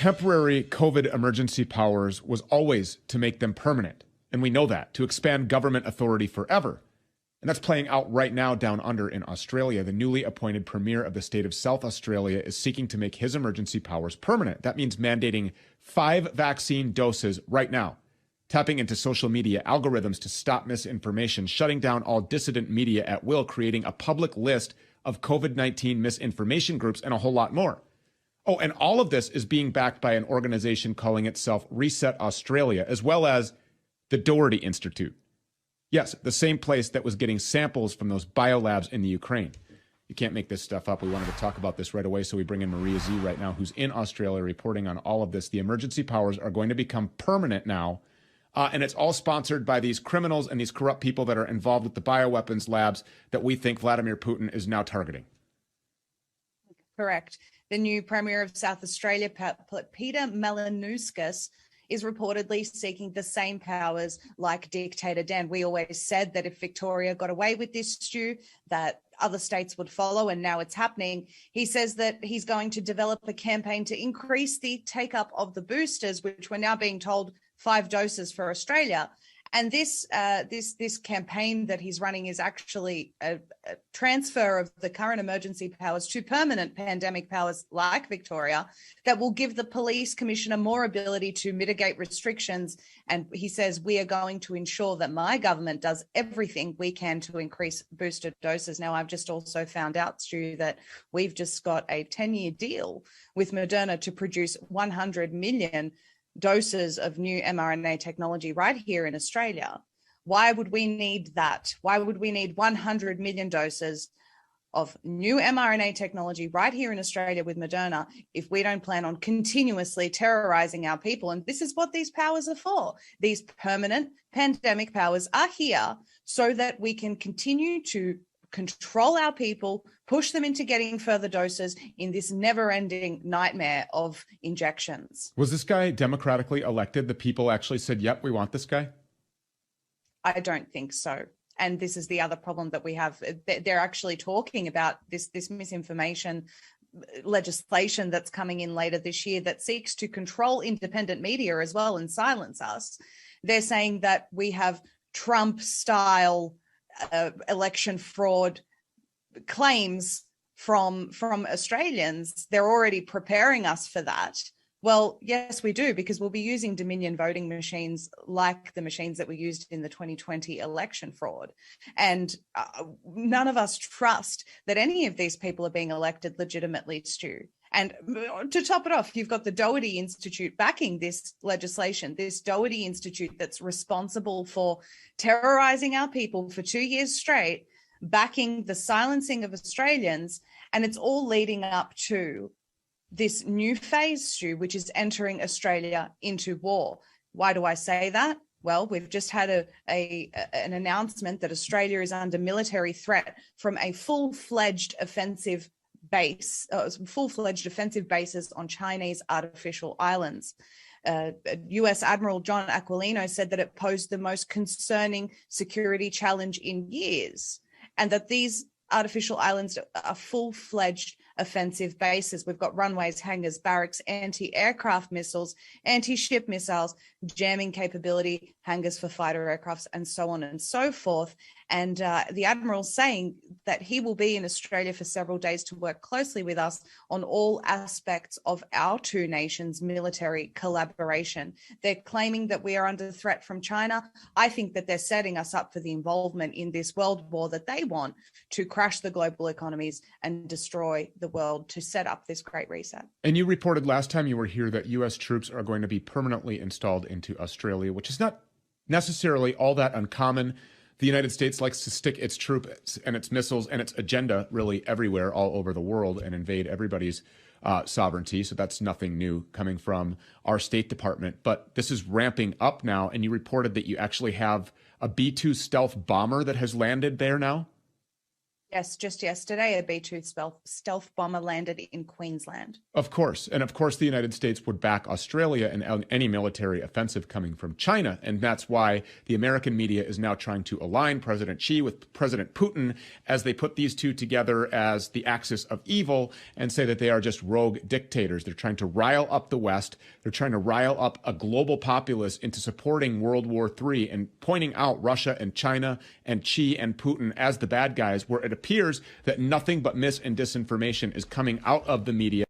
temporary COVID emergency powers was always to make them permanent. And we know that, to expand government authority forever. And that's playing out right now down under in Australia. The newly appointed premier of the state of South Australia is seeking to make his emergency powers permanent. That means mandating 5 vaccine doses right now, tapping into social media algorithms to stop misinformation, shutting down all dissident media at will, creating a public list of COVID-19 misinformation groups, and a whole lot more. Oh, and all of this is being backed by an organization calling itself Reset Australia, as well as the Doherty Institute. Yes, the same place that was getting samples from those biolabs in the Ukraine. You can't make this stuff up. We wanted to talk about this right away, so we bring in Maria Z right now, who's in Australia reporting on all of this. The emergency powers are going to become permanent now, and it's all sponsored by these criminals and these corrupt people that are involved with the bioweapons labs that we think Vladimir Putin is now targeting. Correct. The new Premier of South Australia, Peter Malinauskas, is reportedly seeking the same powers like dictator Dan. We always said that if Victoria got away with this, Stu, that other states would follow, and now it's happening. He says that he's going to develop a campaign to increase the take-up of the boosters, which we're now being told 5 doses for Australia. And this campaign that he's running is actually a transfer of the current emergency powers to permanent pandemic powers like Victoria that will give the police commissioner more ability to mitigate restrictions. And he says, we are going to ensure that my government does everything we can to increase booster doses. Now, I've just also found out, Stu, that we've just got a 10-year deal with Moderna to produce 100 million doses of new mRNA technology right here in Australia. Why would we need that? Why would we need 100 million doses of new mRNA technology right here in Australia with Moderna if we don't plan on continuously terrorizing our people? And this is what these powers are for. These permanent pandemic powers are here so that we can continue to control our people, push them into getting further doses in this never-ending nightmare of injections. Was this guy democratically elected? The people actually said, yep, we want this guy? I don't think so. And this is the other problem that we have. They're actually talking about this misinformation legislation that's coming in later this year that seeks to control independent media as well and silence us. They're saying that we have Trump-style election fraud claims from Australians. They're already preparing us for that. Well, yes, we do, because we'll be using Dominion voting machines like the machines that were used in the 2020 election fraud. And none of us trust that any of these people are being elected legitimately, Stu. And to top it off, you've got the Doherty Institute backing this legislation, this Doherty Institute that's responsible for terrorizing our people for 2 years straight, backing the silencing of Australians. And it's all leading up to this new phase, Stu, which is entering Australia into war. Why do I say that? Well, we've just had an announcement that Australia is under military threat from a full-fledged offensive bases on Chinese artificial islands. US Admiral John Aquilino said that it posed the most concerning security challenge in years, and that these artificial islands are full-fledged offensive bases. We've got runways, hangars, barracks, anti-aircraft missiles, anti-ship missiles, jamming capability, hangars for fighter aircrafts, and so on and so forth. And the Admiral's saying that he will be in Australia for several days to work closely with us on all aspects of our two nations' military collaboration. They're claiming that we are under threat from China. I think that they're setting us up for the involvement in this world war that they want to crash the global economies and destroy the world, to set up this great reset. And you reported last time you were here that U.S. troops are going to be permanently installed into Australia, which is not necessarily all that uncommon. The United States likes to stick its troops and its missiles and its agenda really everywhere, all over the world, and invade everybody's sovereignty. So that's nothing new coming from our State Department. But this is ramping up now, and you reported that you actually have a B-2 stealth bomber that has landed there now? Yes, just yesterday, a B-2 stealth bomber landed in Queensland. Of course. And of course, the United States would back Australia in any military offensive coming from China. And that's why the American media is now trying to align President Xi with President Putin as they put these two together as the axis of evil and say that they are just rogue dictators. They're trying to rile up the West. They're trying to rile up a global populace into supporting World War III and pointing out Russia and China and Xi and Putin as the bad guys, where it appears that nothing but mis and disinformation is coming out of the media.